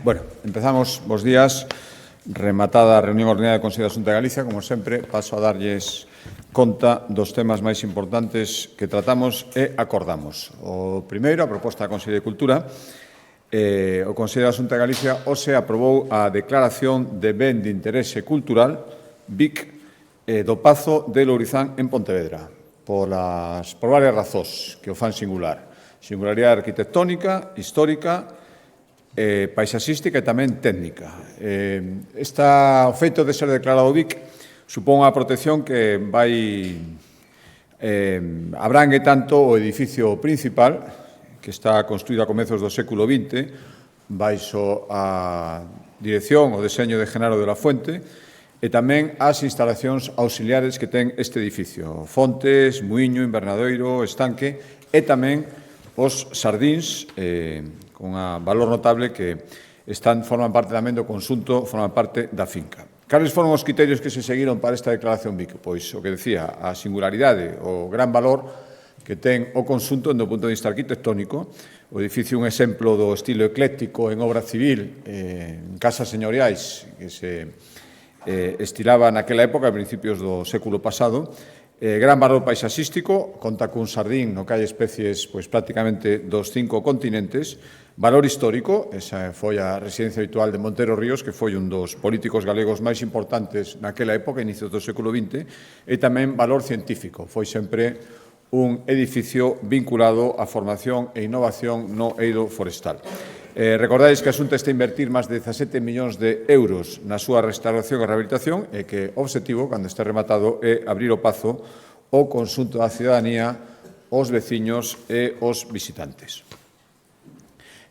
Bueno, empezamos, bos días, rematada a reunión ordinaria do Consello da Xunta de Galicia. Como sempre, paso a darlles conta dos temas máis importantes que tratamos e acordamos. O primeiro, a proposta da Consello de Cultura. O Consello da Xunta de Galicia hoxe aprobou a declaración de ben de interese cultural BIC do Pazo de Lourizán en Pontevedra por varias razóns que o fan singular. Singularidade arquitectónica, histórica, paisaxística e tamén técnica. O feito de ser declarado BIC supón a protección que abrangue tanto o edificio principal, que está construído a comezos do século XX, baixo a dirección o deseño de Genaro de la Fuente, e tamén as instalacións auxiliares que ten este edificio, fontes, muiño, invernadoiro, estanque, e tamén os sardíns, con un valor notable que forman parte tamén do conxunto, forman parte da finca. Cales foron os criterios que se seguiron para esta declaración BIC? Pois o que decía, a singularidade, o gran valor que ten o conxunto do punto de vista arquitectónico. O edificio é un exemplo do estilo ecléctico en obra civil, en casas señoriais que se estilaba naquela época, a principios do século pasado. Gran valor paisaxístico, conta cun sardín no que hai especies prácticamente dos 5 continentes. Valor histórico, esa foi a residencia habitual de Montero Ríos, que foi un dos políticos galegos máis importantes naquela época, inicios do século XX, e tamén valor científico. Foi sempre un edificio vinculado á formación e innovación no eido forestal. Recordades que a Xunta está a invertir máis de 17 millóns de euros na súa restauración e rehabilitación e que o obxectivo, cando este rematado, é abrir o Pazo ao conxunto da cidadanía, os veciños e os visitantes.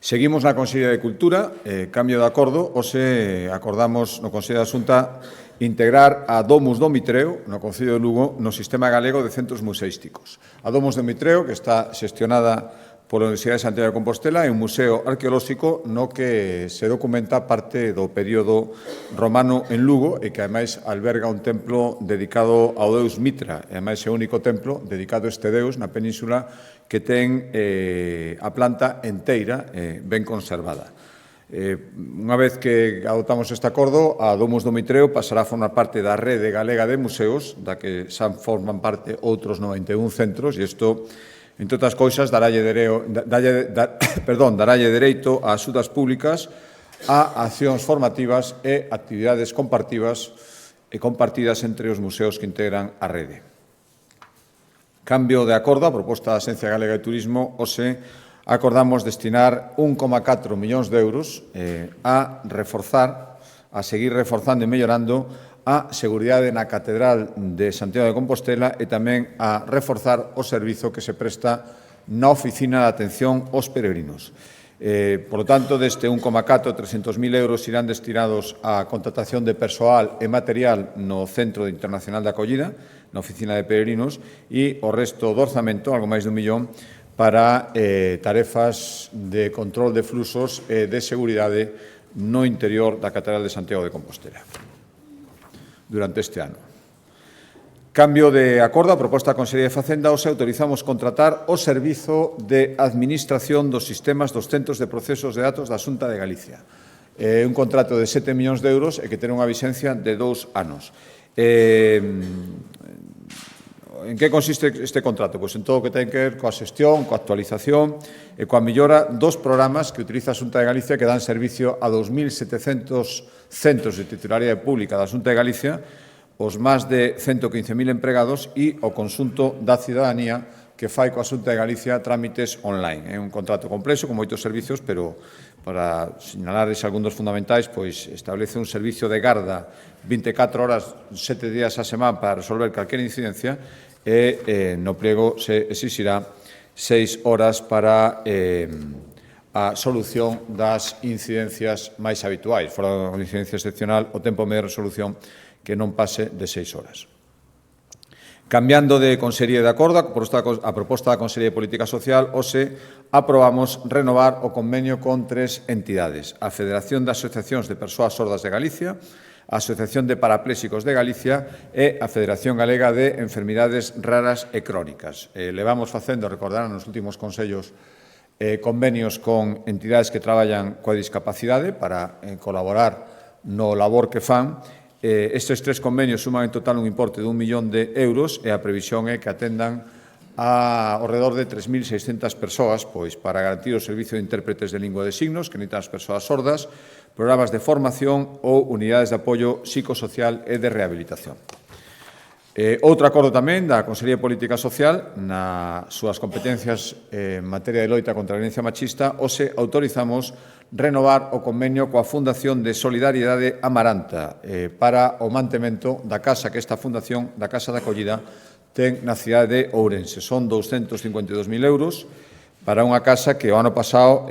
Seguimos na Consellería de Cultura, cambio de acordo. Hoxe acordamos no Consello da Xunta integrar a Domus do Mitreo no Concello de Lugo no Sistema Galego de Centros Museísticos. A Domus do Mitreo, que está xestionada pola Universidade de Santiago de Compostela, é un museo arqueolóxico no que se documenta parte do período romano en Lugo e que, ademais, alberga un templo dedicado ao deus Mitra. E, ademais, é o único templo dedicado a este deus na península que ten a planta enteira ben conservada. Unha vez que adoptamos este acordo, a Domus do Mitreo pasará a formar parte da rede galega de museos, da que xa forman parte outros 91 centros, e isto, entre outras cousas, darálle dereito a axudas públicas, a accións formativas e actividades compartidas entre os museos que integran a rede. Cambio de acordo, a proposta da Axencia Galega de Turismo, hoxe acordamos destinar 1,4 millóns de euros a seguir reforzando e mellorando a seguridade na Catedral de Santiago de Compostela e tamén a reforzar o servizo que se presta na Oficina de Atención aos Peregrinos. Por lo tanto, deste 1,4, 300.000 euros irán destinados á contratación de persoal e material no Centro Internacional de Acollida, na Oficina de Peregrinos, e o resto do orzamento, algo máis de 1 millón, para tarefas de control de fluxos e de seguridade no interior da Catedral de Santiago de Compostela durante este ano. Cambio de acordo, a proposta da Consellería de Facenda, hoxe autorizamos contratar o servizo de administración dos sistemas dos centros de procesos de datos da Xunta de Galicia. Un contrato de 7 millóns de euros e que ten unha vixencia de 2 anos. En que consiste este contrato? Pois en todo o que ten que ver coa xestión, coa actualización e coa mellora dos programas que utiliza a Xunta de Galicia, que dan servicio a 2.700 centros de titularidade pública da Xunta de Galicia, os máis de 115.000 empregados e o conxunto da cidadanía que fai coa Xunta de Galicia trámites online. É un contrato complexo, con moitos servicios, pero para sinalares algún dos fundamentais, pois establece un servicio de garda 24 horas, 7 días a semana para resolver calquera incidencia e no pliego se exixirá 6 horas para a solución das incidencias máis habituais. Fora da incidencia excepcional, o tempo medio de resolución que non pase de 6 horas. Cambiando de Consellería de acordo, a proposta da Consellería de Política Social, hoxe aprobamos renovar o convenio con 3 entidades: a Federación de Asociacións de Persoas Sordas de Galicia, a Asociación de Parapléxicos de Galicia e a Federación Galega de Enfermidades Raras e Crónicas. Levamos facendo, recordarán, nos últimos consellos convenios con entidades que traballan coa discapacidade para colaborar no labor que fan. Estes 3 convenios suman en total un importe de 1 millón de euros e a previsión é que atendan ao redor de 3.600 persoas para garantir o servicio de intérpretes de lingua de signos que necesitan as persoas sordas, programas de formación ou unidades de apoio psicosocial e de rehabilitación. Outro acordo tamén da Consellería de Política Social, nas súas competencias en materia de loita contra a violencia machista, hoxe autorizamos renovar o convenio coa Fundación de Solidariedade Amaranta para o mantemento da casa que esta fundación, da Casa de Acollida, ten na cidade de Ourense. Son 252.000 euros para unha casa que o ano pasado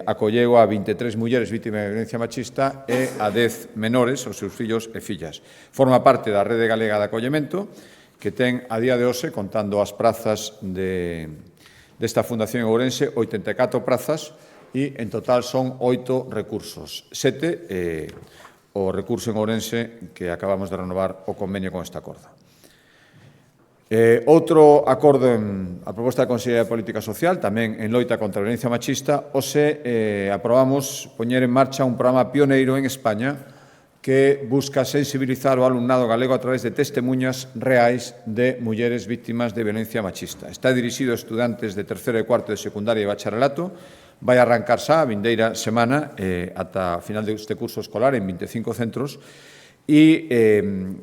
acolleu a 23 mulleres vítimas de violencia machista e a 10 menores, os seus fillos e fillas. Forma parte da Rede Galega de Acollemento, que ten a día de hoxe, contando as prazas desta Fundación en Ourense, 84 prazas e en total son 8 recursos. 7 o recurso en Ourense que acabamos de renovar o convenio con esta acordo. Outro acordo a proposta da Consellería de Política Social, tamén en loita contra a violencia machista, hoxe aprobamos poñer en marcha un programa pioneiro en España que busca sensibilizar o alumnado galego a través de testemunhas reais de mulleres vítimas de violencia machista. Está dirixido a estudantes de terceiro e cuarto de secundaria e bacharelato, vai arrancar xa a vindeira semana ata a final deste curso escolar en 25 centros, e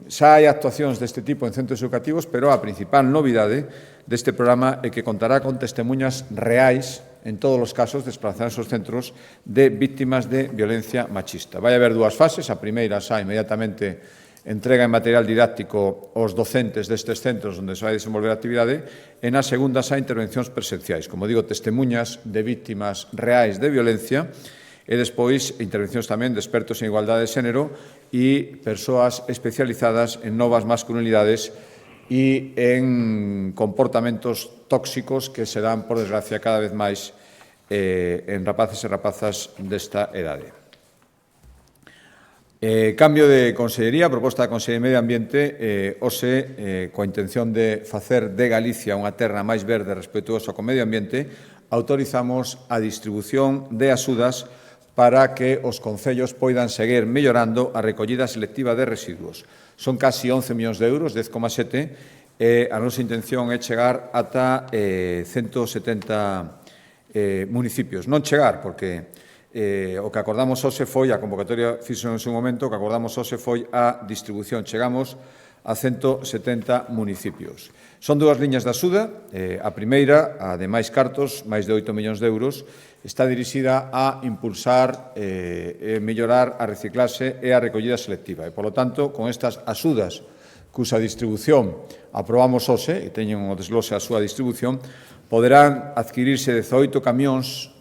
xa hai actuacións deste tipo en centros educativos, pero a principal novidade deste programa é que contará con testemunhas reais en todos os casos desplazados aos centros de vítimas de violencia machista. Vai haber 2 fases. A primeira xa inmediatamente entrega en material didáctico aos docentes destes centros onde se vai desenvolver a actividade, e na segunda xa intervencións presenciais, como digo, testemunhas de vítimas reais de violencia, e despois intervencións tamén de expertos en igualdade de xénero e persoas especializadas en novas masculinidades e en comportamentos tóxicos que se dan, por desgracia, cada vez máis en rapaces e rapazas desta edade. Cambio de Consellería, proposta da Consellería de Medio Ambiente, hoxe, coa intención de facer de Galicia unha terra máis verde e respetuosa co medio ambiente, autorizamos a distribución de axudas para que os concellos poidan seguir mellorando a recollida selectiva de residuos. Son casi 11 millóns de euros, 10,7, e a nosa intención é chegar ata 170 municipios. Non chegar, porque o que acordamos hoxe foi, a convocatoria fixo en seu momento, o que acordamos hoxe foi a distribución. Chegamos a 170 municipios. Son 2 liñas de axuda. A primeira, a de máis cartos, máis de 8 millóns de euros, está dirixida a impulsar e mellorar a reciclaxe e a recollida selectiva. E, polo tanto, con estas axudas cusa distribución aprobamos hoxe, e teñen o desglose a súa distribución, poderán adquirirse 18 camións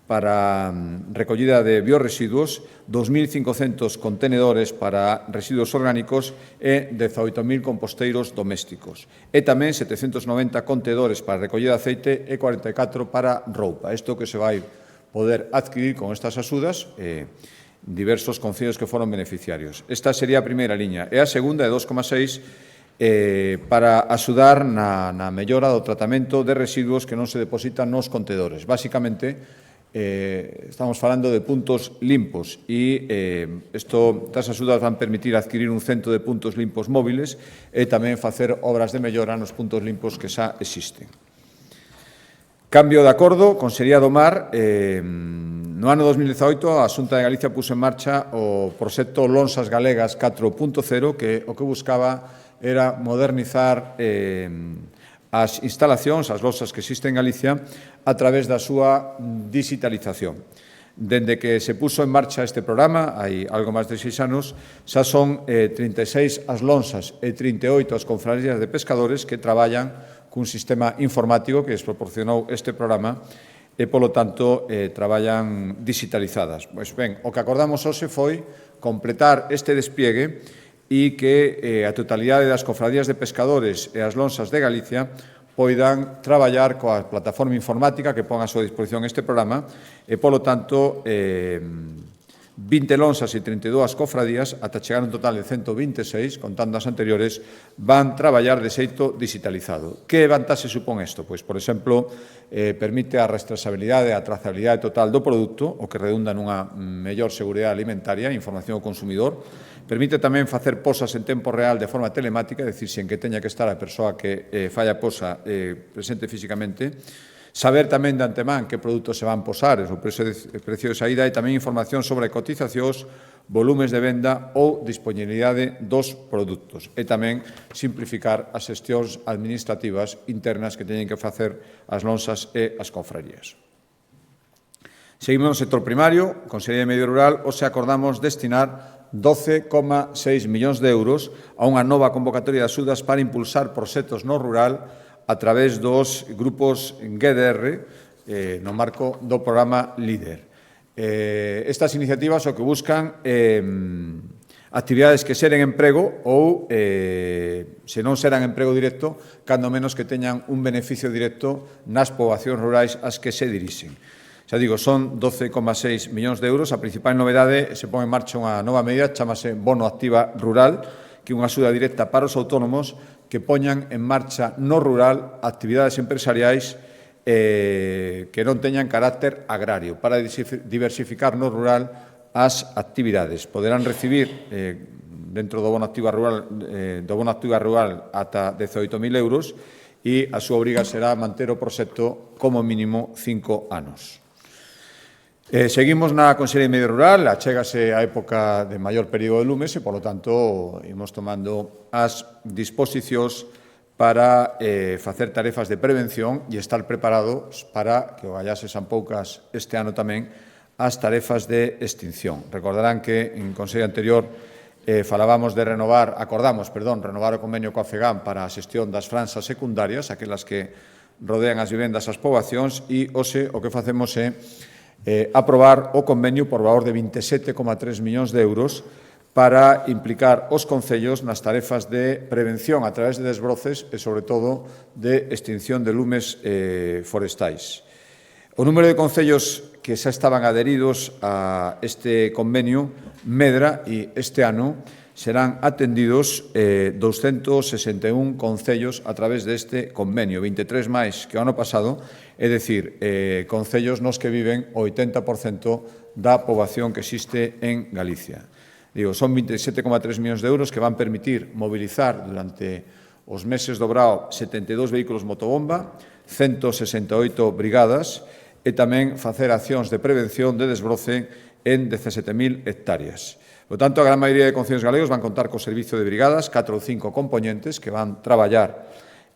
para recollida de biorresiduos, 2.500 contenedores para residuos orgánicos e 18.000 composteiros domésticos. E tamén 790 contedores para recollida de aceite e 44 para roupa. Isto que se vai poder adquirir con estas axudas diversos concellos que foron beneficiarios. Esta sería a primeira liña. E a segunda é 2,6 para axudar na mellora do tratamento de residuos que non se depositan nos contedores. Básicamente, estamos falando de puntos limpos e estas axudas van permitir adquirir un centro de puntos limpos móviles e tamén facer obras de mellora nos puntos limpos que xa existen. Cambio de acordo, Consellería do Mar. No ano 2018 a Xunta de Galicia puso en marcha o proxecto Lonsas Galegas 4.0 que o que buscaba era modernizar as instalacións, as losas que existen en Galicia, a través da súa digitalización. Dende que se puso en marcha este programa, hai algo máis de 6 anos, xa son 36 as lonsas e 38 as confrarías de pescadores que traballan cun sistema informático que les proporcionou este programa e, polo tanto, traballan digitalizadas. Pois ben, o que acordamos hoxe foi completar este despliegue e que a totalidade das cofradías de pescadores e as lonsas de Galicia poidan traballar coa plataforma informática que pon a súa disposición este programa e, polo tanto, 20 lonxas e 32 cofradías, ata chegar un total de 126, contando as anteriores, van traballar de xeito digitalizado. Que vantaxe supón isto? Pois, por exemplo, permite a rastreabilidade e a trazabilidade total do produto, o que redunda nunha mellor seguridade alimentaria e información ao consumidor. Permite tamén facer posas en tempo real de forma telemática, é dicir, sen que teña que estar a persoa que fai a posa presente físicamente. Saber tamén de antemán que produtos se van posar, o precio de saída, e tamén información sobre cotizacións, volumes de venda ou disponibilidade dos produtos. E tamén simplificar as xestións administrativas internas que teñen que facer as lonxas e as confrarías. Seguimos no sector primario, Consellería de Medio Rural, hoxe acordamos destinar 12,6 millóns de euros a unha nova convocatoria de axudas para impulsar proxectos no rural a través dos grupos GDR no marco do programa LEADER. Estas iniciativas o que buscan actividades que xeren emprego ou, se non xeran emprego directo, cando menos que teñan un beneficio directo nas poboacións rurais ás que se dirixen. Xa digo, son 12,6 millóns de euros. A principal novedade se pon en marcha unha nova medida, chamase Bono Activa Rural, que é unha axuda directa para os autónomos que poñan en marcha no rural actividades empresariais que non teñan carácter agrario, para diversificar no rural as actividades. Poderán recibir, dentro do Bono Activa Rural, ata 18.000 euros e a súa obriga será manter o proxecto como mínimo 5 anos. Seguimos na Consellería de Medio Rural, achégase a época de maior período de lumes e, polo tanto, imos tomando as disposicións para facer tarefas de prevención e estar preparados para, que o gallase san poucas este ano tamén, as tarefas de extinción. Recordarán que en Consello anterior acordamos renovar o convenio coa FEGAM para a xestión das franxas secundarias, aquelas que rodean as vivendas as poboacións, e hoxe o que facemos é aprobar o convenio por valor de 27,3 millóns de euros para implicar os concellos nas tarefas de prevención a través de desbroces e, sobre todo, de extinción de lumes forestais. O número de concellos que xa estaban adheridos a este convenio medra e este ano serán atendidos 261 concellos a través deste convenio, 23 máis que o ano pasado, é dicir, concellos nos que viven o 80% da poboación que existe en Galicia. Digo, son 27,3 millóns de euros que van permitir mobilizar durante os meses do Brao 72 vehículos motobomba, 168 brigadas e tamén facer accións de prevención de desbroce en 17.000 hectáreas. Por tanto, a gran maioría de concellos galegos van contar co servicio de brigadas, 4 ou 5 componentes que van traballar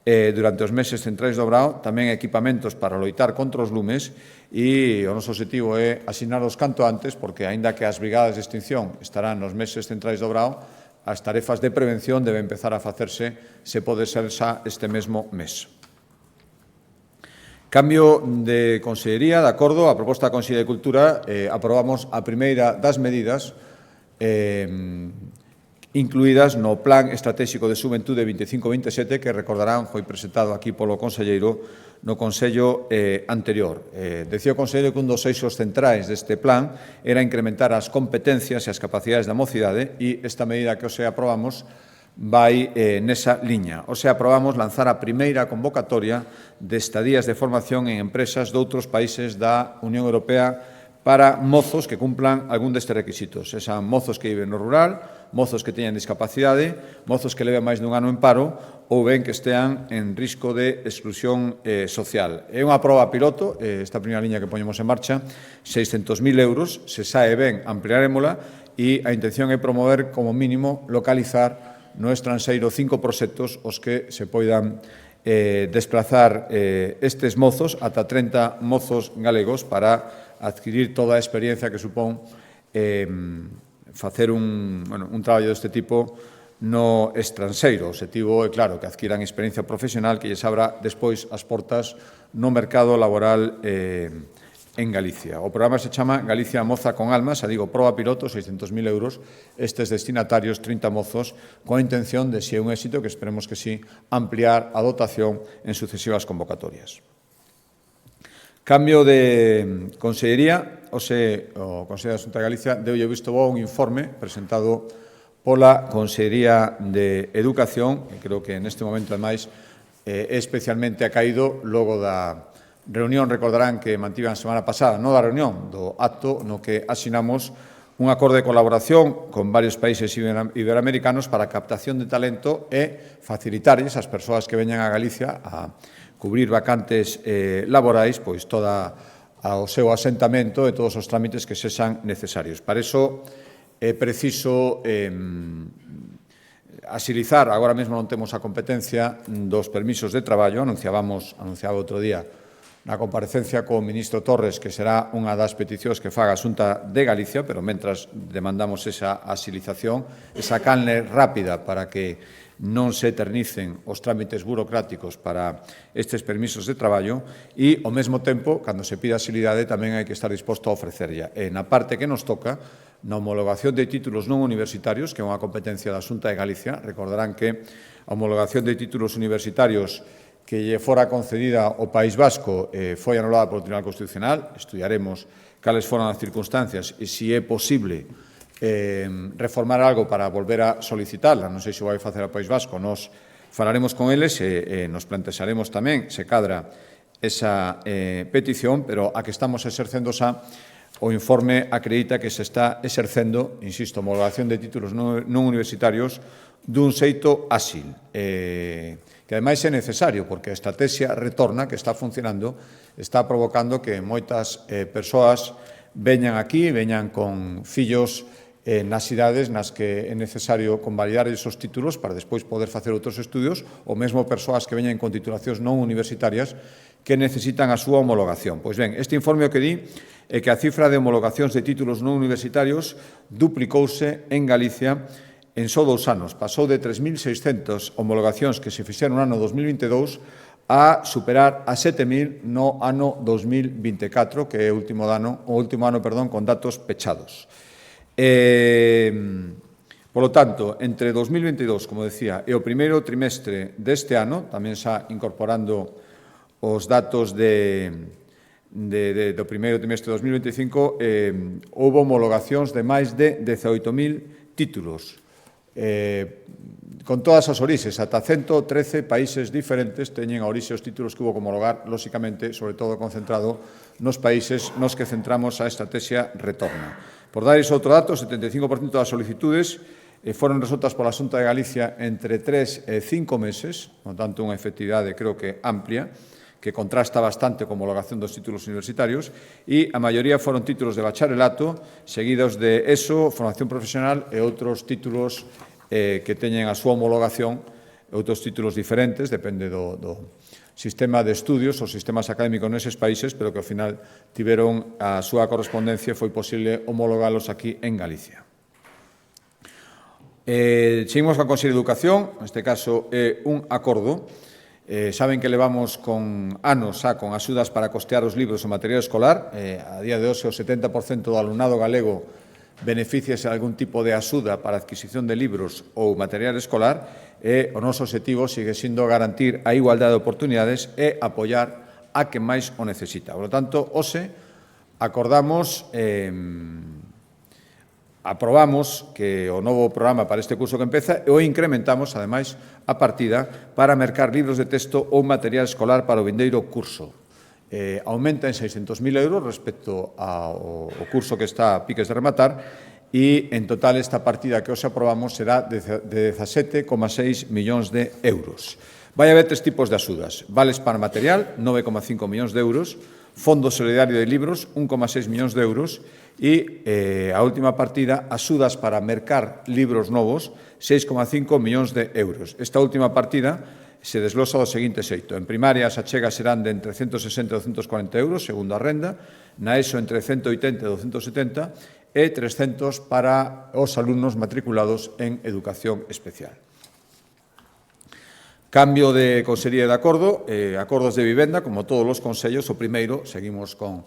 durante os meses centrais do Brao, tamén equipamentos para loitar contra os lumes, e o noso objetivo é asignalos canto antes, porque, aínda que as brigadas de extinción estarán nos meses centrais do Brao, as tarefas de prevención deben empezar a facerse, se pode ser xa este mesmo mes. Cambio de consellería, de acordo, a proposta da Consellería de Cultura, aprobamos a primeira das medidas incluídas no Plan Estratégico de Xuventude 25-27, que recordarán foi presentado aquí polo conselleiro no Consello anterior. Decía o conselleiro que un dos eixos centrais deste plan era incrementar as competencias e as capacidades da mocidade, e esta medida que hoxe aprobamos vai nesa liña. Hoxe aprobamos lanzar a primeira convocatoria de estadías de formación en empresas doutros países da Unión Europea para mozos que cumplan algún destes requisitos. Esan mozos que viven no rural, mozos que teñan discapacidade, mozos que leven máis dun ano en paro ou ben que estean en risco de exclusión social. É unha proba piloto, esta primeira liña que poñemos en marcha, 600.000 euros, se sae ben, ampliarémola, e a intención é promover, como mínimo, localizar no estranxeiro 5 proxectos os que se poidan desplazar estes mozos, ata 30 mozos galegos, para adquirir toda a experiencia que supón facer un traballo deste tipo no estranxeiro. O objetivo é, claro, que adquiran experiencia profesional que lles abra despois as portas no mercado laboral en Galicia. O programa se chama Galicia Moza con Alma, xa digo, proba piloto, 600.000 euros, estes destinatarios, 30 mozos, con a intención de, se é un éxito, que esperemos que sí, ampliar a dotación en sucesivas convocatorias. Cambio de Consellería, o Consello da Xunta de Galicia deulle visto bo un informe presentado pola Consellería de Educación, que creo que neste momento, ademais, é especialmente acaído logo da reunión, recordarán que mantivan a semana pasada, non da reunión, do acto no que asinamos un acordo de colaboración con varios países iberoamericanos para a captación de talento e facilitarlles ás persoas que veñan a Galicia a cubrir vacantes laborais, pois toda o seu asentamento e todos os trámites que sexan necesarios. Para iso é preciso axilizar, agora mesmo non temos a competencia dos permisos de traballo, anunciaba outro día na comparecencia co ministro Torres que será unha das peticións que faga a Xunta de Galicia, pero mentras demandamos esa axilización, esa canle rápida para que non se eternicen os trámites burocráticos para estes permisos de traballo e, ao mesmo tempo, cando se pida axilidade, tamén hai que estar disposto a ofrecerlla. E na parte que nos toca, na homologación de títulos non universitarios, que é unha competencia da Xunta de Galicia, recordarán que a homologación de títulos universitarios que lle fora concedida ao País Vasco foi anulada polo Tribunal Constitucional. Estudiaremos cales foron as circunstancias e se é posible reformar algo para volver a solicitarla. Non sei se o vai facer ao País Vasco, nos falaremos con eles e nos plantexaremos tamén se cadra esa petición, pero a que estamos exercendo xa o informe acredita que se está exercendo, insisto, homologación de títulos non universitarios dun xeito áxil, que ademais é necesario, porque a estrategia retorna que está funcionando, está provocando que moitas persoas veñan aquí, veñan con fillos nas cidades nas que é necesario convalidar esos títulos para despois poder facer outros estudios, ou mesmo persoas que veñan con titulacións non universitarias que necesitan a súa homologación. Pois ben, este informe o que di é que a cifra de homologacións de títulos non universitarios duplicouse en Galicia en só 2 anos. Pasou de 3.600 homologacións que se fixeron no ano 2022 a superar a 7.000 no ano 2024, que é o último ano con datos pechados. Polo tanto, entre 2022, como decía, e o primeiro trimestre deste ano, tamén xa incorporando os datos do primeiro trimestre de 2025, houve homologacións de máis de 18.000 títulos, con todas as orixes, ata 113 países diferentes teñen a orixe os títulos que hubo que homologar, lóxicamente, sobre todo concentrado nos países nos que centramos a estrategia Retorna. Por dar iso outro dato, o 75% das solicitudes foron resoltas pola Xunta de Galicia entre 3 e 5 meses, por tanto, unha efectividade, creo que amplia, que contrasta bastante con a homologación dos títulos universitarios, e a maioría foron títulos de bacharelato, seguidos de ESO, formación profesional e outros títulos que teñen a súa homologación, outros títulos diferentes, depende do sistema de estudios ou sistemas académicos neses países, pero que ao final tiveron a súa correspondencia e foi posible homologalos aquí en Galicia. Seguimos con a Consellería de Educación, neste caso é un acordo. Saben que levamos con anos xa con axudas para costear os libros e o material escolar. A día de hoxe o 70% do alumnado galego beneficiase de algún tipo de axuda para a adquisición de libros ou material escolar e o noso objetivo sigue sendo garantir a igualdade de oportunidades e apoiar a quen máis o necesita. Por lo tanto, hoxe acordamos, aprobamos que o novo programa para este curso que empeza e o incrementamos, ademais, a partida para mercar libros de texto ou material escolar para o vindeiro curso. Aumenta en 600.000 euros respecto ao curso que está a piques de rematar e, en total, esta partida que hoxe aprobamos será de 17,6 millóns de euros. Vai haber 3 tipos de axudas. Vales para material, 9,5 millóns de euros, Fondo Solidario de Libros, 1,6 millóns de euros e a última partida, axudas para mercar libros novos, 6,5 millóns de euros. Esta última partida se desglosa do seguinte xeito. En primaria, as achegas serán de entre 160 e 240 euros, segundo a renda, na ESO entre 180 e 270 e 300 para os alumnos matriculados en educación especial. Cambio de consellería de acordo, acordos de vivenda, como todos os consellos, o primeiro, seguimos con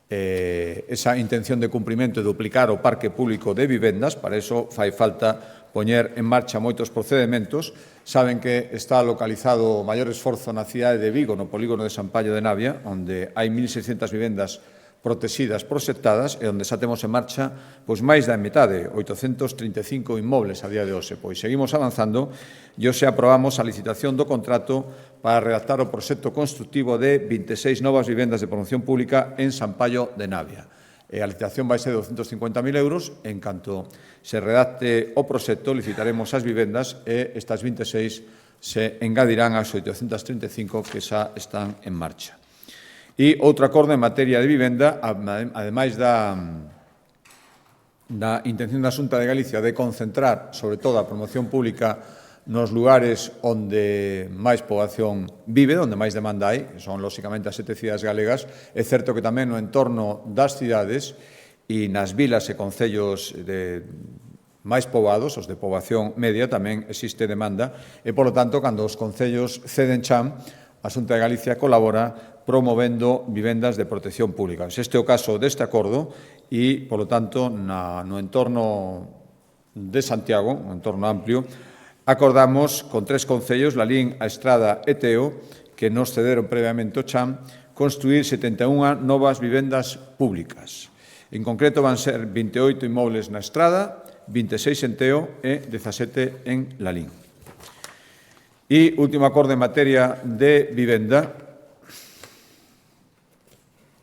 esa intención de cumprimento e duplicar o parque público de vivendas. Para iso fai falta poñer en marcha moitos procedementos. Saben que está localizado o maior esforzo na cidade de Vigo, no polígono de San Pallo de Navia, onde hai 1.600 vivendas protegidas, proxectadas, e onde xa temos en marcha máis da metade, 835 inmobles a día de hoxe. Pois seguimos avanzando e hoxe aprobamos a licitación do contrato para redactar o proxecto constructivo de 26 novas vivendas de promoción pública en San Pallo de Navia. A licitación vai ser de 250.000 euros. En canto se redacte o proxecto, licitaremos as vivendas e estas 26 se engadirán ás 835 que xa están en marcha. E outro acordo en materia de vivenda, ademais da intención da Xunta de Galicia de concentrar, sobre todo, a promoción pública nos lugares onde máis poboación vive, onde máis demanda hai, que son, lóxicamente, as 7 cidades galegas. É certo que tamén no entorno das cidades e nas vilas e concellos máis poboados, os de poboación media, tamén existe demanda e, polo tanto, cando os concellos ceden chan, a Xunta de Galicia colabora promovendo vivendas de protección pública. Este é o caso deste acordo e, polo tanto, no entorno de Santiago, un entorno amplio, acordamos con 3 concellos, Lalín, A Estrada e Teo, que nos cederon previamente o chan, construir 71 novas vivendas públicas. En concreto, van ser 28 inmobles na Estrada, 26 en Teo e 17 en Lalín. E último acordo en materia de vivenda,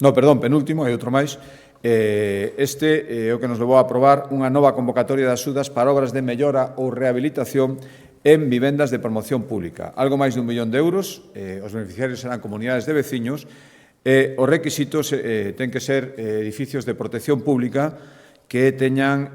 penúltimo, hai outro máis. Este é o que nos levou a aprobar unha nova convocatoria de axudas para obras de mellora ou rehabilitación en vivendas de promoción pública. Algo máis de 1 millón de euros, os beneficiarios serán comunidades de veciños, e os requisitos ten que ser edificios de protección pública que teñan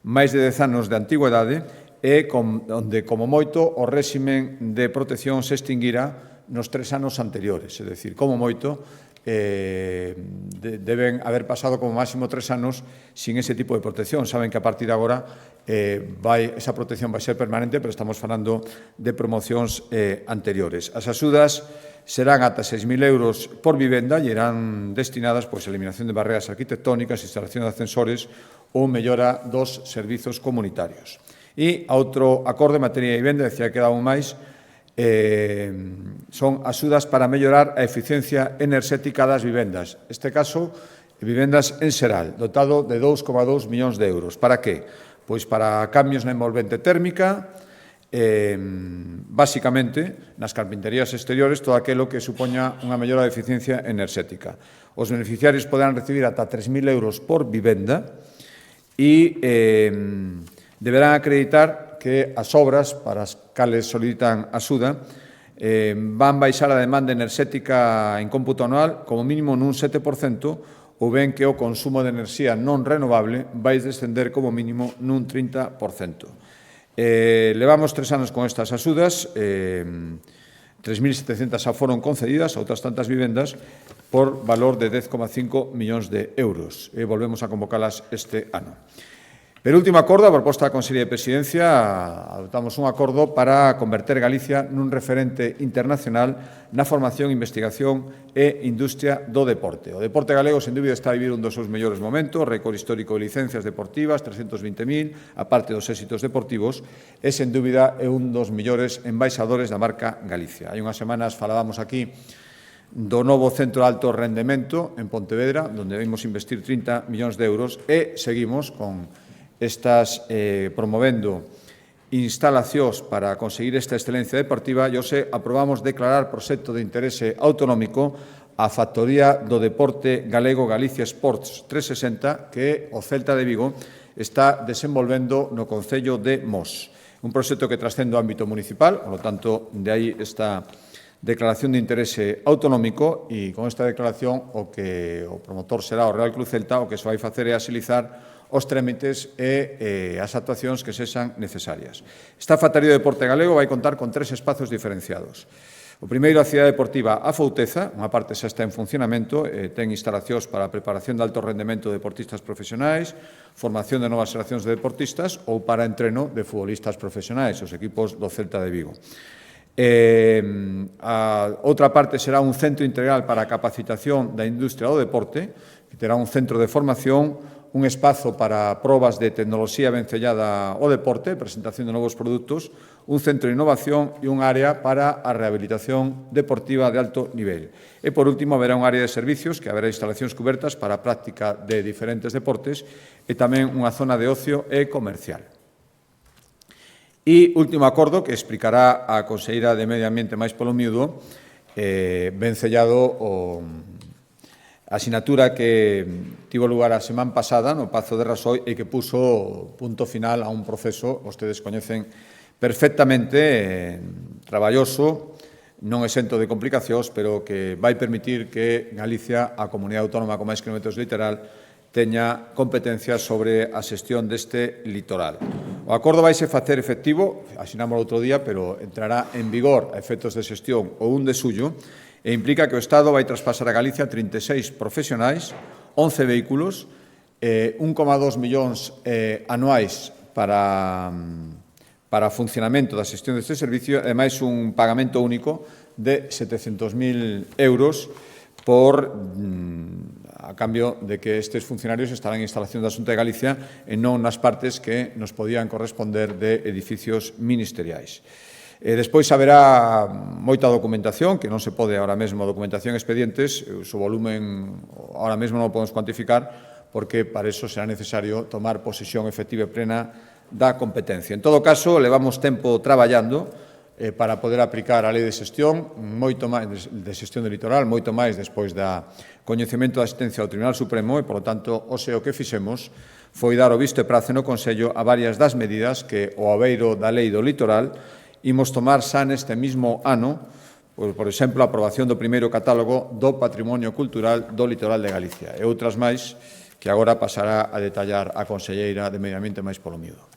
máis de 10 anos de antigüedade e onde, como moito, o réximen de protección se extinguirá nos 3 anos anteriores. É dicir, como moito, deben haber pasado como máximo 3 anos sin ese tipo de protección. Saben que a partir de agora esa protección vai ser permanente, pero estamos falando de promocións anteriores. As axudas serán ata 6.000 euros por vivenda e irán destinadas a eliminación de barreras arquitectónicas, instalación de ascensores ou mellora dos servizos comunitarios. E outro acordo en materia de vivenda, decía que daban máis, son axudas para mellorar a eficiencia enerxética das vivendas. Este caso, vivendas en xeral, dotado de 2,2 millóns de euros. Para que? Pois para cambios na envolvente térmica, basicamente, nas carpinterías exteriores, todo aquilo que supoña unha mellora de eficiencia enerxética. Os beneficiarios poderán recibir ata 3.000 euros por vivenda e deberán acreditar que as obras para as cales solicitan axuda van baixar a demanda enerxética en cómputo anual como mínimo nun 7% ou ben que o consumo de enerxía non renovable vai descender como mínimo nun 30%. Levamos 3 anos con estas axudas, 3.700 xa foron concedidas a outras tantas vivendas por valor de 10,5 millóns de euros e volvemos a convocalas este ano. Per último acordo, a proposta da Consellería de Presidencia, adoptamos un acordo para converter Galicia nun referente internacional na formación, investigación e industria do deporte. O deporte galego, sen dúbida, está a vivir un dos seus mellores momentos, récord histórico de licencias deportivas, 320.000, a parte dos éxitos deportivos, e, sen dúbida, é un dos mellores embaixadores da marca Galicia. Hai unhas semanas falábamos aquí do novo centro de alto rendemento en Pontevedra, onde vimos investir 30 millóns de euros e seguimos con estas promovendo instalacións para conseguir esta excelencia deportiva e hoxe aprobamos declarar proxecto de interese autonómico a Factoría do Deporte Galego Galicia Sports 360 que o Celta de Vigo está desenvolvendo no Concello de Mos. Un proxecto que trascende o ámbito municipal, por lo tanto, de aí esta declaración de interese autonómico e con esta declaración o promotor será o Real Club Celta, o que se vai facer é axilizar os trámites e as actuacións que sexan necesarias. Esta Factoría do Deporte Galego vai contar con 3 espazos diferenciados. O primeiro, a cidade deportiva A Fouteza, unha parte xa está en funcionamento, ten instalacións para a preparación de alto rendemento de deportistas profesionais, formación de novas xeracións de deportistas ou para entreno de futbolistas profesionais, os equipos do Celta de Vigo. A outra parte será un centro integral para a capacitación da industria do deporte, que terá un centro de formación, un espazo para probas de tecnoloxía vencellada ao deporte, presentación de novos produtos, un centro de innovación e un área para a rehabilitación deportiva de alto nivel. E, por último, haberá un área de servicios, que haberá instalacións cubertas para a práctica de diferentes deportes e tamén unha zona de ocio e comercial. E último acordo que explicará a conselleira de Medio Ambiente máis polo miúdo, vencellado a sinatura que tivo lugar a semana pasada no Pazo de Rasoi e que puso punto final a un proceso, vostedes coñecen perfectamente, traballoso, non exento de complicacións, pero que vai permitir que Galicia, a comunidade autónoma con máis kilómetros litoral, teña competencias sobre a xestión deste litoral. O acordo vaise facer efectivo, asinamos outro día, pero entrará en vigor a efectos de xestión o 1 de xullo, e implica que o Estado vai traspasar a Galicia 36 profesionais, 11 vehículos, 1,2 millóns anuais para o funcionamento da xestión deste servicio, e máis un pagamento único de 700.000 euros a cambio de que estes funcionarios estarán en instalación da Xunta de Galicia e non nas partes que nos podían corresponder de edificios ministeriais. Despois haberá moita documentación, que non se pode ahora mesmo, documentación e expedientes, o seu volumen ahora mesmo non o podemos cuantificar, porque para iso será necesario tomar posesión efectiva e plena da competencia. En todo caso, levamos tempo traballando para poder aplicar a lei de xestión, moito máis de xestión do litoral, moito máis despois da coñecemento da asistencia ao Tribunal Supremo e, por lo tanto, o que fixemos foi dar o visto e prace no Consello a varias das medidas que, ao abeiro da lei do litoral, imos tomar xa neste mismo ano, por exemplo, a aprobación do primeiro catálogo do patrimonio cultural do litoral de Galicia e outras máis que agora pasará a detallar a conselleira de Medio Ambiente máis polo miúdo.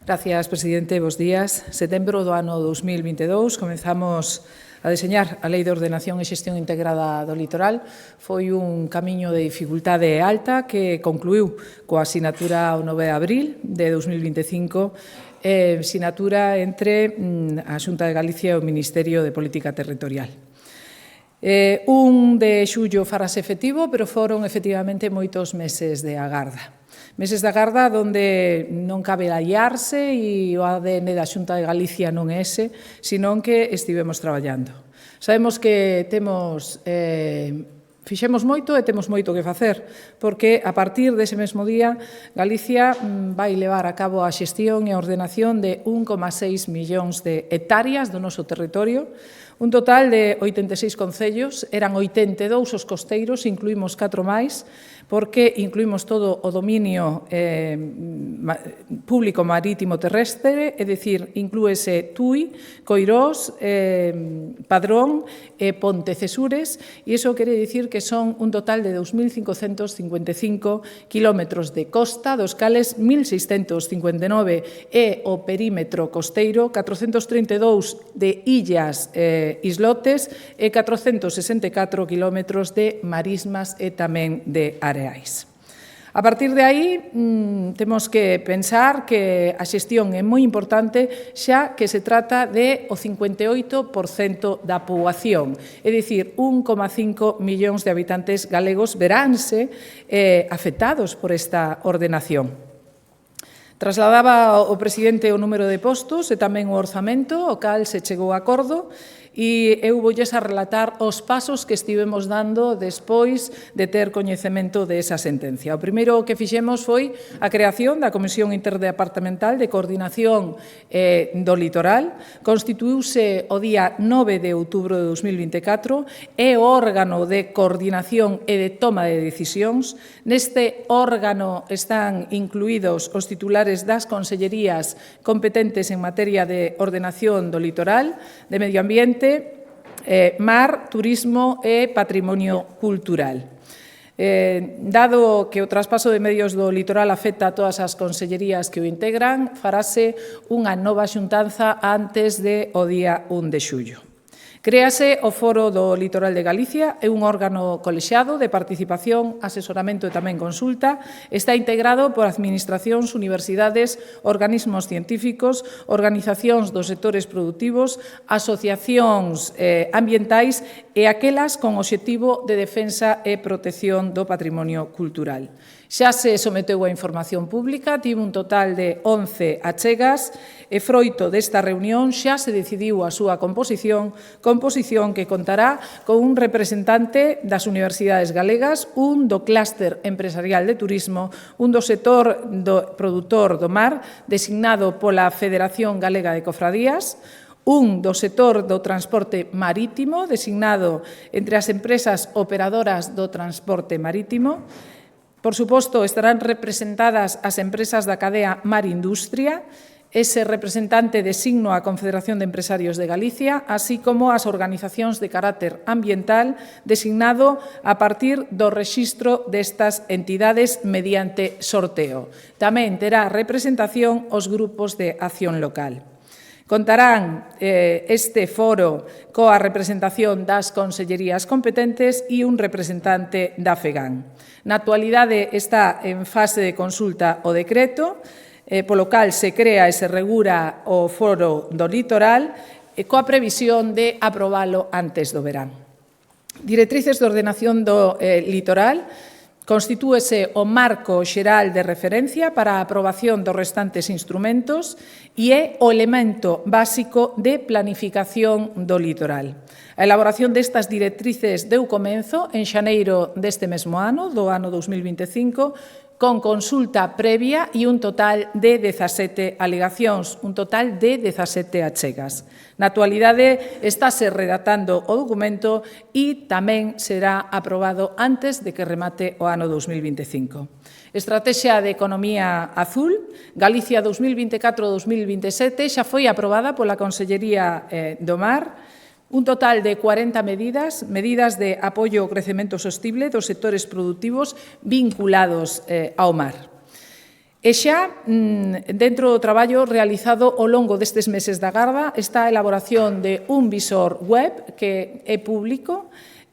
Gracias, presidente. Bos días. Setembro do ano 2022 comenzamos a deseñar a Lei de Ordenación e Xestión Integrada do Litoral. Foi un camiño de dificultade alta que concluiu coa sinatura o 9 de abril de 2025, sinatura entre a Xunta de Galicia e o Ministerio de Política Territorial. 1 de xullo farase efectivo, pero foron efectivamente moitos meses de agarda. Meses de agarda onde non cabe laiarse e o ADN da Xunta de Galicia non é ese, senón que estivemos traballando. Sabemos que fixemos moito e temos moito que facer, porque a partir dese mesmo día Galicia vai levar a cabo a xestión e a ordenación de 1,6 millóns de hectáreas do noso territorio, un total de 86 concellos, eran 82 os costeiros, incluímos 4 máis, porque incluímos todo o dominio público marítimo terrestre, é dicir, inclúese Tui, Coirós, Padrón e Pontecesures, e iso quere dicir que son un total de 2.555 kilómetros de costa, dos cales 1.659 é o perímetro costeiro, 432 de illas islotes e 464 kilómetros de marismas e tamén de areais. A partir de aí, temos que pensar que a xestión é moi importante xa que se trata de o 58% da poboación, é dicir, 1,5 millóns de habitantes galegos veránse afectados por esta ordenación. Trasladaba o presidente o número de postos e tamén o orzamento, o cal se chegou a acordo, e eu voulles a relatar os pasos que estivemos dando despois de ter coñecemento desa sentencia. O primeiro que fixemos foi a creación da Comisión Interdepartamental de Coordinación do Litoral. Constituíuse o día 9 de outubro de 2024, é o órgano de coordinación e de toma de decisións. Neste órgano están incluídos os titulares das consellerías competentes en materia de ordenación do litoral, de medio ambiente, mar, turismo e patrimonio cultural. Dado que o traspaso de medios do litoral afecta a todas as consellerías que o integran, farase unha nova xuntanza antes do día 1 de xullo. Créase o Foro do Litoral de Galicia, é un órgano colexiado de participación, asesoramento e tamén consulta. Está integrado por administracións, universidades, organismos científicos, organizacións dos sectores produtivos, asociacións ambientais e aquelas con obxectivo de defensa e protección do patrimonio cultural. Xa se someteu a información pública, tivo un total de 11 achegas e froito desta reunión xa se decidiu a súa composición que contará con un representante das universidades galegas, un do clúster empresarial de turismo, un do sector do produtor do mar, designado pola Federación Galega de Cofradías, un do sector do transporte marítimo, designado entre as empresas operadoras do transporte marítimo. Por suposto, estarán representadas as empresas da cadea Mar Industria. Ese representante designo a Confederación de Empresarios de Galicia, así como as organizacións de carácter ambiental, designado a partir do rexistro destas entidades mediante sorteo. Tamén terá representación os grupos de acción local. Contarán este foro coa representación das consellerías competentes e un representante da FEGAN. Na actualidade está en fase de consulta o decreto, polo cal se crea e se regula o Foro do Litoral coa previsión de aprobalo antes do verán. Directrices de ordenación do litoral. Constitúese o marco xeral de referencia para a aprobación dos restantes instrumentos e é o elemento básico de planificación do litoral. A elaboración destas directrices deu comenzo en xaneiro deste mesmo ano, do ano 2025, con consulta previa e un total de 17 alegacións, un total de 17 achegas. Na actualidade estáse redactando o documento e tamén será aprobado antes de que remate o ano 2025. Estrategia de Economía Azul, Galicia 2024-2027, xa foi aprobada pola Consellería do Mar. Un total de 40 medidas de apoio ao crecemento sostible dos sectores productivos vinculados ao mar. E xa, dentro do traballo realizado ao longo destes meses da Garda, está a elaboración de un visor web que é público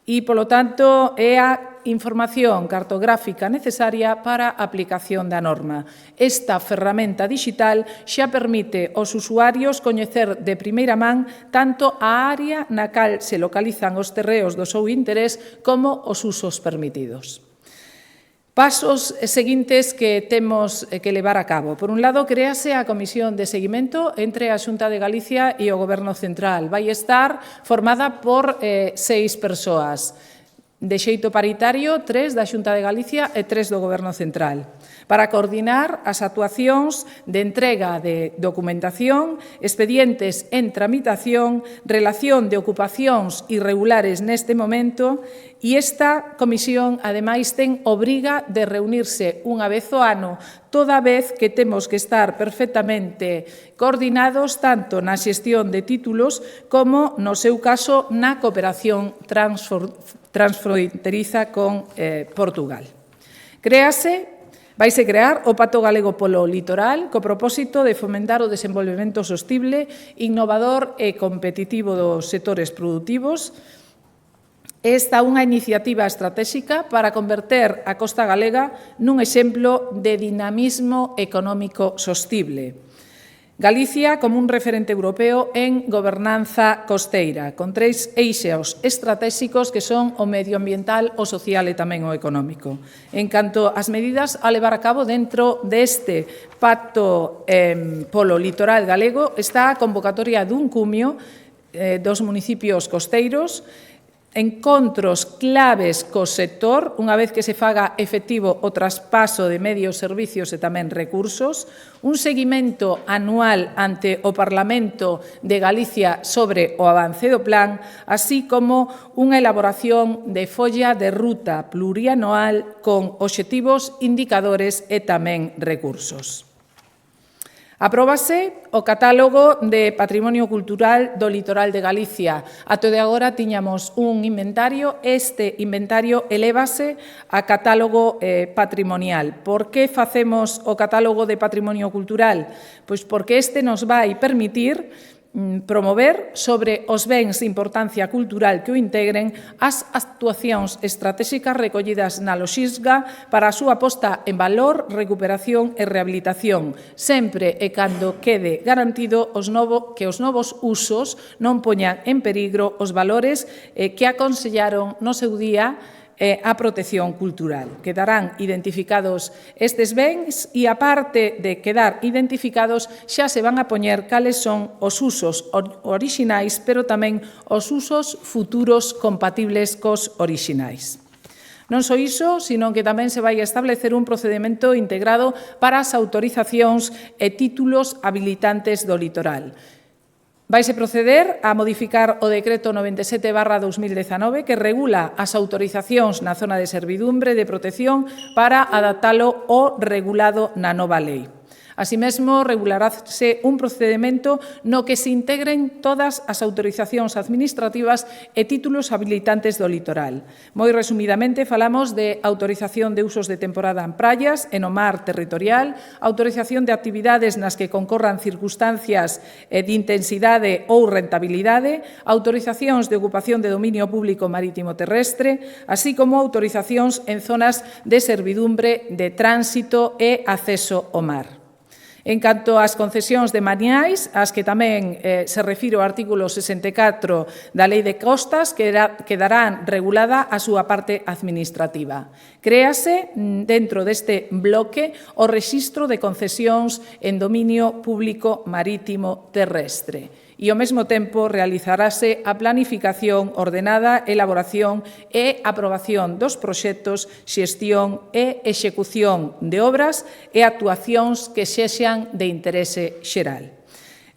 e, polo tanto, é a información cartográfica necesaria para a aplicación da norma. Esta ferramenta digital xa permite aos usuarios coñecer de primeira man tanto a área na cal se localizan os terreos do seu interés como os usos permitidos. Pasos seguintes que temos que levar a cabo. Por un lado, créase a Comisión de Seguimento entre a Xunta de Galicia e o Goberno Central. Vai estar formada por 6 persoas. De xeito paritario, 3 da Xunta de Galicia e 3 do Goberno Central, para coordinar as actuacións de entrega de documentación, expedientes en tramitación, relación de ocupacións irregulares neste momento, e esta comisión, ademais, ten obriga de reunirse unha vez ao ano, toda vez que temos que estar perfectamente coordinados tanto na xestión de títulos como, no seu caso, na cooperación transfronteriza con Portugal. Vaise crear o Pacto Galego polo Litoral co propósito de fomentar o desenvolvemento sostible, innovador e competitivo dos sectores produtivos. Esta é unha iniciativa estratégica para converter a costa galega nun exemplo de dinamismo económico sostible. Galicia como un referente europeo en gobernanza costeira, con 3 eixos estratégicos que son o medioambiental, o social e tamén o económico. En canto ás medidas a levar a cabo dentro deste pacto polo litoral galego, está a convocatoria dun cumio dos municipios costeiros, encontros claves co sector, unha vez que se faga efectivo o traspaso de medios, servicios e tamén recursos, un seguimento anual ante o Parlamento de Galicia sobre o avance do plan, así como unha elaboración de folla de ruta plurianual con obxectivos, indicadores e tamén recursos. Apróbase o catálogo de Patrimonio Cultural do Litoral de Galicia. Até de agora tiñamos un inventario, este inventario elévase a catálogo patrimonial. Por que facemos o catálogo de Patrimonio Cultural? Pois porque este nos vai permitir promover sobre os bens de importancia cultural que o integren as actuacións estratégicas recollidas na Loxisga para a súa posta en valor, recuperación e rehabilitación, sempre e cando quede garantido que os novos usos non poñan en peligro os valores que aconsellaron no seu día a protección cultural. Quedarán identificados estes bens e, aparte de quedar identificados, xa se van a poñer cales son os usos orixinais, pero tamén os usos futuros compatibles cos orixinais. Non só iso, sino que tamén se vai establecer un procedimento integrado para as autorizacións e títulos habilitantes do litoral. Vaise proceder a modificar o decreto 97/2019 que regula as autorizacións na zona de servidumbre de protección para adaptalo ao regulado na nova lei. Así mesmo, regularase un procedimento no que se integren todas as autorizacións administrativas e títulos habilitantes do litoral. Moi resumidamente, falamos de autorización de usos de temporada en praias e no mar territorial, autorización de actividades nas que concorran circunstancias de intensidade ou rentabilidade, autorizacións de ocupación de dominio público marítimo terrestre, así como autorizacións en zonas de servidumbre de tránsito e acceso ao mar. En canto ás concesións de maniais, as que tamén se refire ao artículo 64 da Lei de Costas, quedarán regulada a súa parte administrativa. Créase dentro deste bloque o rexistro de concesións en dominio público marítimo terrestre. E, ao mesmo tempo, realizarase a planificación ordenada, elaboración e aprobación dos proxectos, xestión e execución de obras e actuacións que sexan de interese xeral.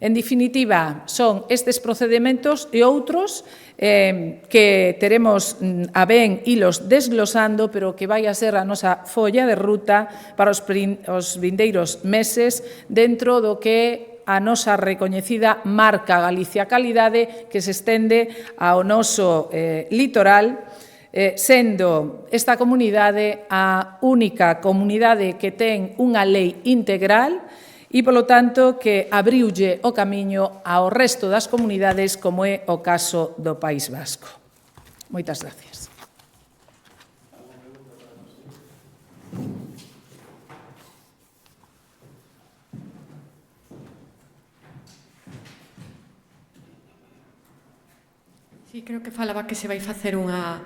En definitiva, son estes procedementos e outros que teremos a ben ilos desglosando, pero que vai a ser a nosa folla de ruta para os vindeiros meses dentro do que a nosa recoñecida marca Galicia Calidade que se estende ao noso litoral, sendo esta comunidade a única comunidade que ten unha lei integral e, polo tanto, que abriulle o camiño ao resto das comunidades, como é o caso do País Vasco. Moitas gracias. Sí, creo que falaba que se vai facer unha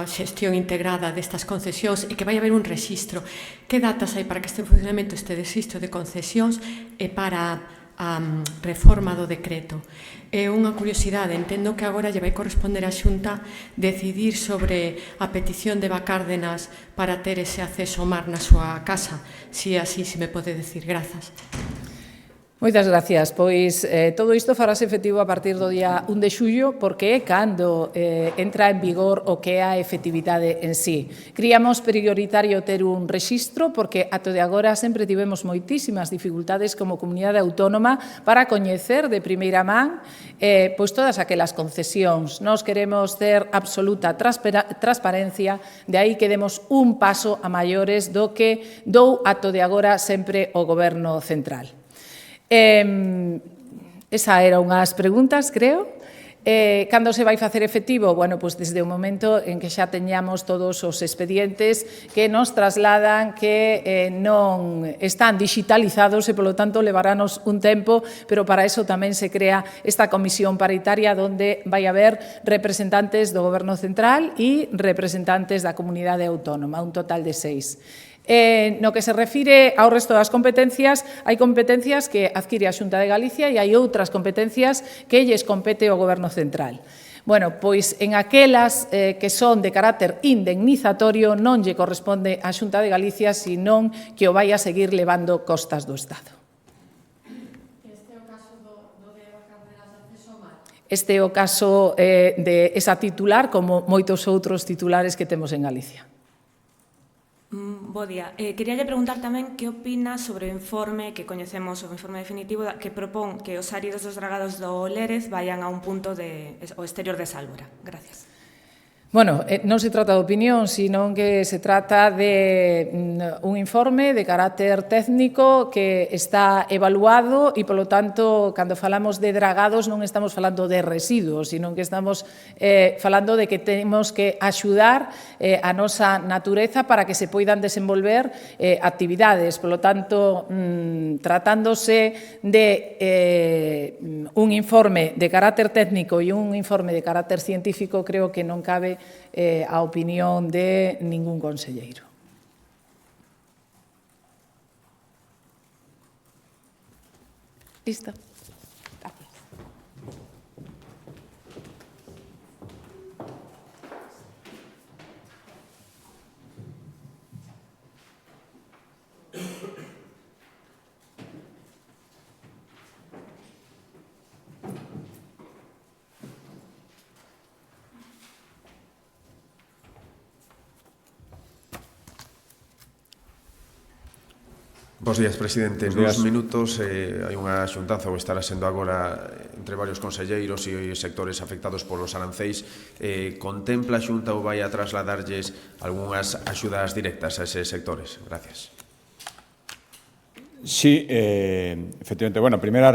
xestión integrada destas concesións e que vai haber un rexistro. Que datas hai para que este en funcionamento este rexistro de concesións e para a reforma do decreto? É unha curiosidade, entendo que agora lle vai corresponder á Xunta decidir sobre a petición de Bacárdenas para ter ese acceso ao mar na súa casa. Si así, se me pode decir. Grazas. Moitas gracias. Pois todo isto farase efectivo a partir do día 1 de xullo, porque é cando entra en vigor o que é a efectividade en sí. Criamos prioritario ter un rexistro, porque ato de agora sempre tivemos moitísimas dificultades como comunidade autónoma para coñecer de primeira man pois todas aquelas concesións. Nós queremos ter absoluta transparencia, de aí que demos un paso a maiores do que dou ato de agora sempre o Goberno central. Esa era unhas preguntas, creo. Cando se vai facer efectivo? Bueno, pois desde o momento en que xa teñamos todos os expedientes que nos trasladan que non están digitalizados e, polo tanto, levarános un tempo, pero para eso tamén se crea esta comisión paritaria onde vai haber representantes do Goberno Central e representantes da Comunidade Autónoma, un total de 6. No que se refire ao resto das competencias, hai competencias que adquire a Xunta de Galicia e hai outras competencias que lles compete ao Goberno Central. Bueno, pois en aquelas que son de carácter indemnizatorio non lle corresponde á Xunta de Galicia, senón que o vai a seguir levando costas do Estado. Este é o caso do de Bacárdenas de acceso ao mar? Este é o caso de esa titular, como moitos outros titulares que temos en Galicia. Bo día. Queríalle preguntar tamén que opina sobre o informe que coñecemos, o informe definitivo que propón que os áridos dos dragados do Lérez vayan a un punto ao exterior de Sálvora. Gracias. Bueno, non se trata de opinión, sino que se trata de un informe de carácter técnico que está evaluado e, polo tanto, cando falamos de dragados non estamos falando de residuos, sino que estamos falando de que temos que axudar a nosa natureza para que se poidan desenvolver actividades. Polo tanto, tratándose de un informe de carácter técnico e un informe de carácter científico, creo que non cabe a opinión de ningún conselleiro. Listo. Bos días, presidente. Nos minutos hai unha xuntanza, ou estará sendo agora entre varios conselleiros e sectores afectados polos aranceis. Contempla a Xunta ou vai a trasladarlles algunhas axudas directas a eses sectores? Gracias. Sí, efectivamente. Bueno, primeiro,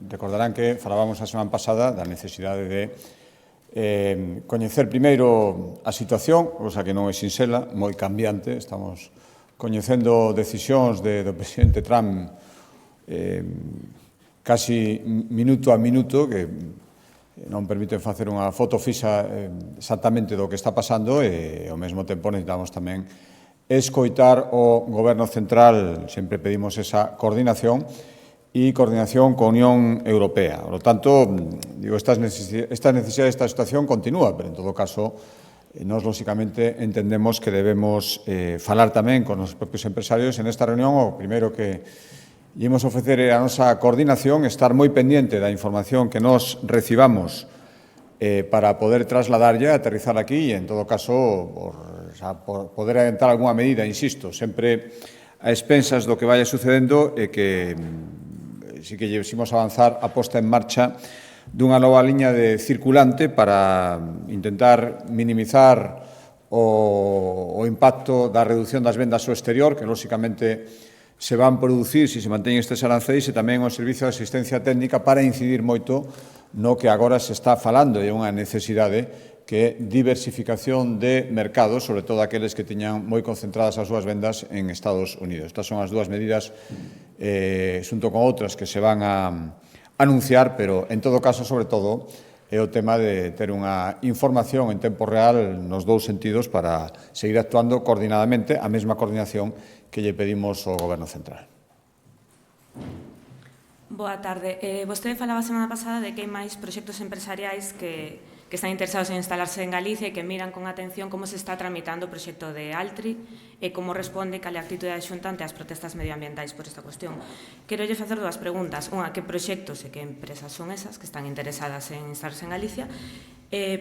recordarán que falábamos a semana pasada da necesidade de coñecer primeiro a situación, cosa que non é sinxela, moi cambiante. Estamos coñecendo decisións do presidente Trump casi minuto a minuto que non permiten facer unha foto fixa exactamente do que está pasando e ao mesmo tempo necesitamos tamén escoitar o Goberno Central, sempre pedimos esa coordinación e coordinación con a Unión Europea. Por lo tanto, digo, esta necesidade, esta situación continúa, pero en todo caso nós, lóxicamente, entendemos que debemos falar tamén con os propios empresarios. En esta reunión, o primeiro que ímos ofrecer a nosa coordinación, estar moi pendiente da información que nos recibamos para poder trasladarlle, aterrizar aquí e, en todo caso, por poder adentar algunha medida, insisto, sempre a expensas do que vaya sucedendo e que si que llevemos a avanzar a posta en marcha dunha nova liña de circulante para intentar minimizar o impacto da reducción das vendas ao exterior, que, lóxicamente, se van producir se se manteñen estes aranceis, e tamén o servicio de asistencia técnica para incidir moito no que agora se está falando e unha necesidade que é diversificación de mercados, sobre todo aqueles que tiñan moi concentradas as súas vendas en Estados Unidos. Estas son as dúas medidas, xunto con outras que se van a anunciar, pero, en todo caso, sobre todo, é o tema de ter unha información en tempo real nos dous sentidos para seguir actuando coordinadamente, a mesma coordinación que lle pedimos ao Goberno Central. Boa tarde. Vostede falaba a semana pasada de que hai máis proxectos empresariais que están interesados en instalarse en Galicia e que miran con atención como se está tramitando o proxecto de Altri e como responde cal é a actitude da Xunta ante as protestas medioambientais por esta cuestión. Quero lle facer dúas preguntas. Unha, que proxectos e que empresas son esas que están interesadas en instalarse en Galicia?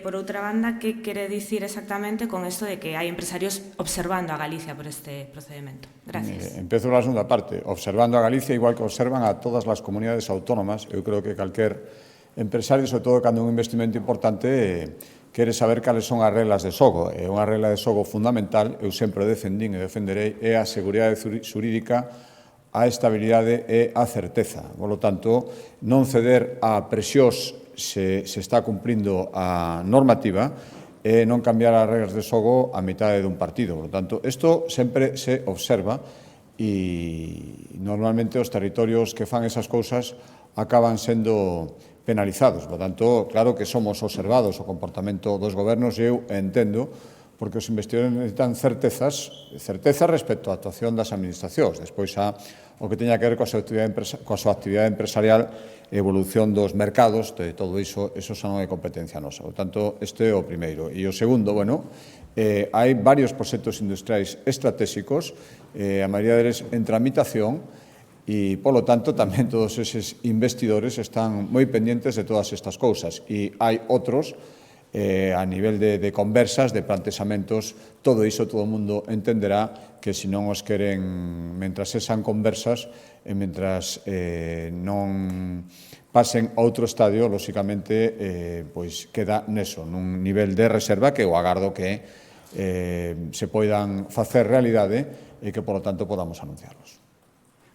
Por outra banda, que quere dicir exactamente con isto de que hai empresarios observando a Galicia por este procedimento? Gracias. Empezo pola segunda parte. Observando a Galicia igual que observan a todas as comunidades autónomas. Eu creo que calquer empresario, sobre todo cando un investimento importante, quere saber cales son as reglas de xogo. É unha regla de xogo fundamental, eu sempre defendín e defenderei, é a seguridade xurídica, a estabilidade e a certeza. Por lo tanto, non ceder a presións se está cumprindo a normativa e non cambiar as reglas de xogo a mitade dun partido. Por lo tanto, isto sempre se observa e normalmente os territorios que fan esas cousas acaban sendo penalizados. Por tanto, claro que somos observados o comportamento dos gobernos e eu entendo porque os investidores necesitan certeza respecto á actuación das administracións. Despois, o que teña que ver coa súa actividade empresarial, evolución dos mercados, de todo iso xa non é competencia nosa. Por tanto, este é o primeiro. E o segundo, bueno, hai varios proxectos industriais estratégicos, a maioría deles en tramitación, e, polo tanto, tamén todos eses investidores están moi pendientes de todas estas cousas. E hai outros a nivel de conversas, de plantexamentos, todo iso todo o mundo entenderá que se non os queren, mentras sean conversas e mentras non pasen a outro estadio, lóxicamente, pois queda neso, nun nivel de reserva que eu agardo que se poidan facer realidade e que, polo tanto, podamos anunciarlos.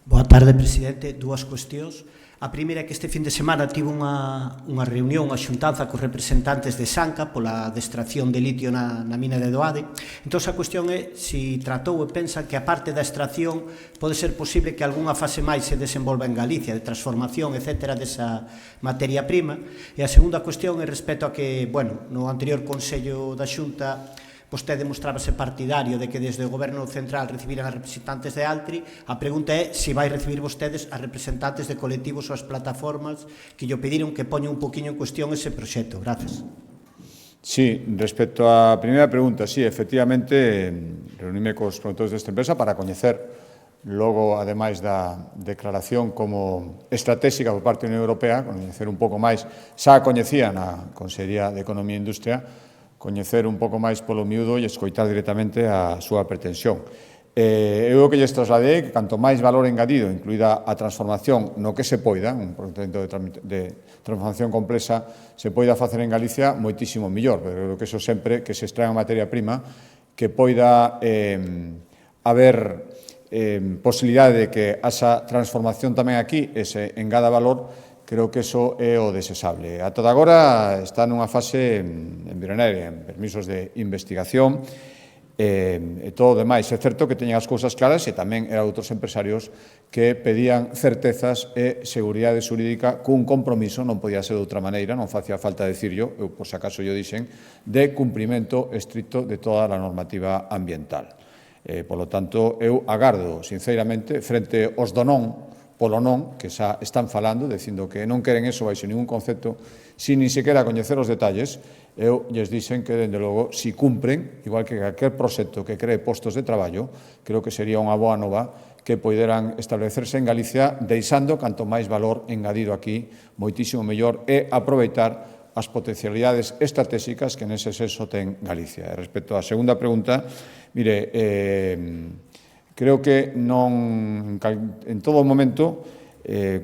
Boa tarde, presidente. Dúas cuestións. A primeira é que este fin de semana tivo unha reunión, unha xuntanza cos representantes de Sanca pola extracción de litio na mina de Doade. Entón, a cuestión é se tratou e pensa que a parte da extracción pode ser posible que algunha fase máis se desenvolva en Galicia, de transformación, etc., desa materia prima. E a segunda cuestión é respecto a que, bueno, no anterior Consello da Xunta vostede mostrábase partidario de que desde o Goberno Central recibiran a representantes de Altri. A pregunta é se vai recibir vostedes a representantes de colectivos ou as plataformas que lle pediron que poña un poquinho en cuestión ese proxecto. Gracias. Sí, respecto á primeira pregunta, sí, efectivamente, reuníme cos promotores desta empresa para coñecer logo, ademais da declaración como estratégica por parte da Unión Europea, coñecer un pouco máis, xa a coñecía na Consellería de Economía e Industria, coñecer un pouco máis polo miúdo e escoitar directamente a súa pretensión. Eu o que lles trasladei que canto máis valor engadido, incluída a transformación no que se poida, un procedimento de transformación complexa, se poida facer en Galicia, moitísimo millor, pero creo que eso sempre que se extrae a materia prima, que poida haber posibilidade de que esa transformación tamén aquí se engada valor. Creo que iso é o desexable. A toda agora está nunha fase embrionaria, en permisos de investigación e todo o demais. É certo que teñen as cousas claras e tamén eran outros empresarios que pedían certezas e seguridade xurídica cun compromiso, non podía ser de outra maneira, non facía falta dicirlo, eu por se acaso yo dixen, de cumprimento estricto de toda a normativa ambiental. Polo tanto, eu agardo, sinceramente, frente aos do non, polo non, que xa están falando, dicindo que non queren eso baixo ningún concepto, sin ni sequera coñecer os detalles, eu lles dixen que, dende logo, si cumpren, igual que calquer proxecto que cree postos de traballo, creo que sería unha boa nova que poideran establecerse en Galicia, deixando canto máis valor engadido aquí, moitísimo mellor, e aproveitar as potencialidades estratégicas que nese senso ten Galicia. E respecto á segunda pregunta, mire, creo que non, en todo momento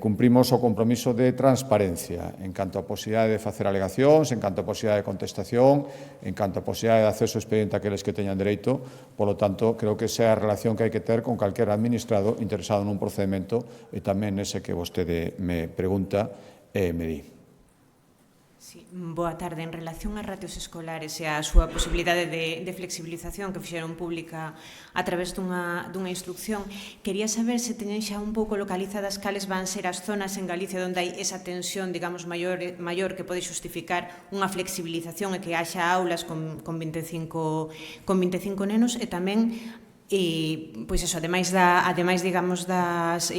cumprimos o compromiso de transparencia en canto a posibilidade de facer alegacións, en canto a posibilidade de contestación, en canto a posibilidade de acceso ao expediente a aqueles que teñan dereito. Polo tanto, creo que esa é a relación que hai que ter con calquer administrado interesado nun procedimento e tamén nese que vostede me pregunta e me di. Sí, boa tarde. En relación ás ratios escolares e a súa posibilidade de flexibilización que fixeron pública a través dunha instrucción, quería saber se teñen xa un pouco localizadas cales van ser as zonas en Galicia onde hai esa tensión, digamos, maior que pode justificar unha flexibilización e que haxa aulas con 25 nenos e tamén pois eso, ademais digamos das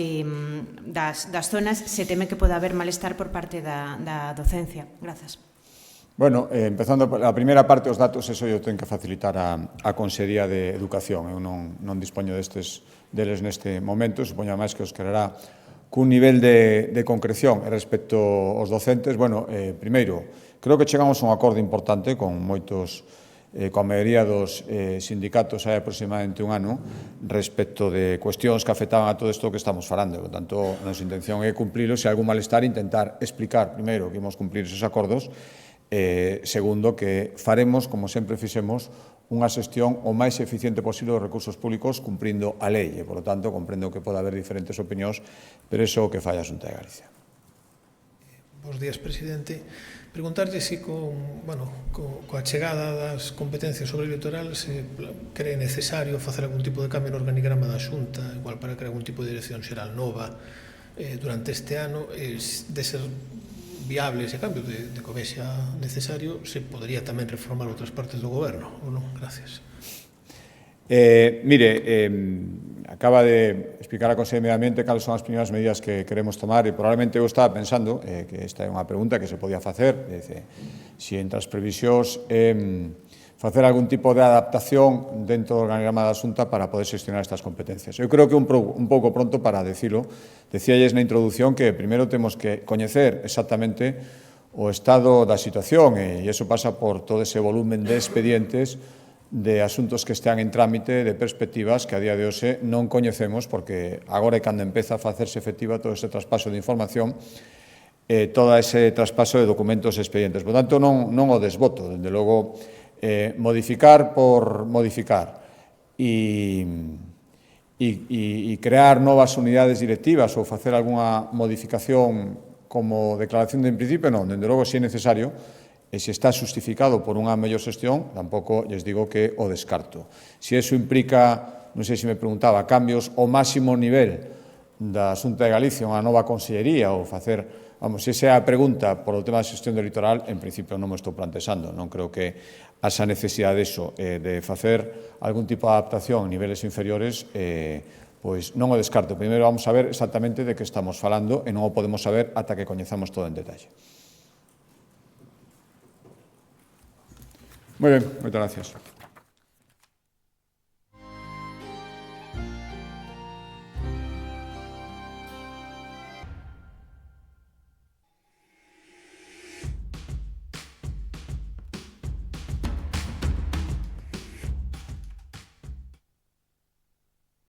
zonas, se teme que poda haber malestar por parte da docencia. Grazas. Bueno, empezando a primeira parte, os datos, eso eu tenho que facilitar a Consellería de Educación. Eu non dispoño deles neste momento, supoño máis que os quererá cun nivel de concreción respecto aos docentes. Bueno, primeiro, creo que chegamos a un acordo importante con moitos coa maioría dos sindicatos hai aproximadamente un ano respecto de cuestións que afectaban a todo isto que estamos falando. Por tanto, a nosa intención é cumplilo. Se hai algún malestar, intentar explicar, primeiro, que imos cumplir esos acordos, segundo, que faremos, como sempre fixemos, unha xestión o máis eficiente posible dos recursos públicos cumprindo a lei. E, por lo tanto, comprendo que pode haber diferentes opinións, pero iso é o que fai a Xunta de Galicia. Bos días, presidente. Preguntarlle se coa chegada das competencias sobre o litoral se cree necesario facer algún tipo de cambio no organigrama da Xunta, igual para crear algún tipo de dirección xeral nova durante este ano, de ser viable ese cambio, de que vexa necesario, se podería tamén reformar outras partes do goberno, ou non? Gracias. Acaba de explicar a Consellería de Medio Ambiente cales son as primeiras medidas que queremos tomar e probablemente eu estaba pensando que esta é unha pregunta que se podía facer, se entre as previsións facer algún tipo de adaptación dentro do organigrama da Xunta para poder xestionar estas competencias. Eu creo que un pouco pronto para decirlo. Decíalles na introdución que primeiro temos que coñecer exactamente o estado da situación, e iso pasa por todo ese volumen de expedientes de asuntos que están en trámite, de perspectivas que a día de hoxe non coñecemos, porque agora é cando empeza a facerse efectiva todo ese traspaso de información, todo ese traspaso de documentos e expedientes. Por tanto, non o desboto, dende logo, modificar por modificar e crear novas unidades directivas ou facer algunha modificación como declaración de principio, non, dende logo, se é necesario, e se está justificado por unha mellor xestión, tampouco lles digo que o descarto. Se iso implica, non sei se me preguntaba, cambios ao máximo nivel da Xunta de Galicia, unha nova consellería, ou facer, vamos, se esa é a pregunta por o tema da xestión do litoral, en principio non me estou plantexando, non creo que esa necesidade de facer algún tipo de adaptación a niveles inferiores, pois non o descarto. Primeiro vamos a ver exactamente de que estamos falando e non o podemos saber ata que coñezamos todo en detalle. Moi ben, moitas gracias.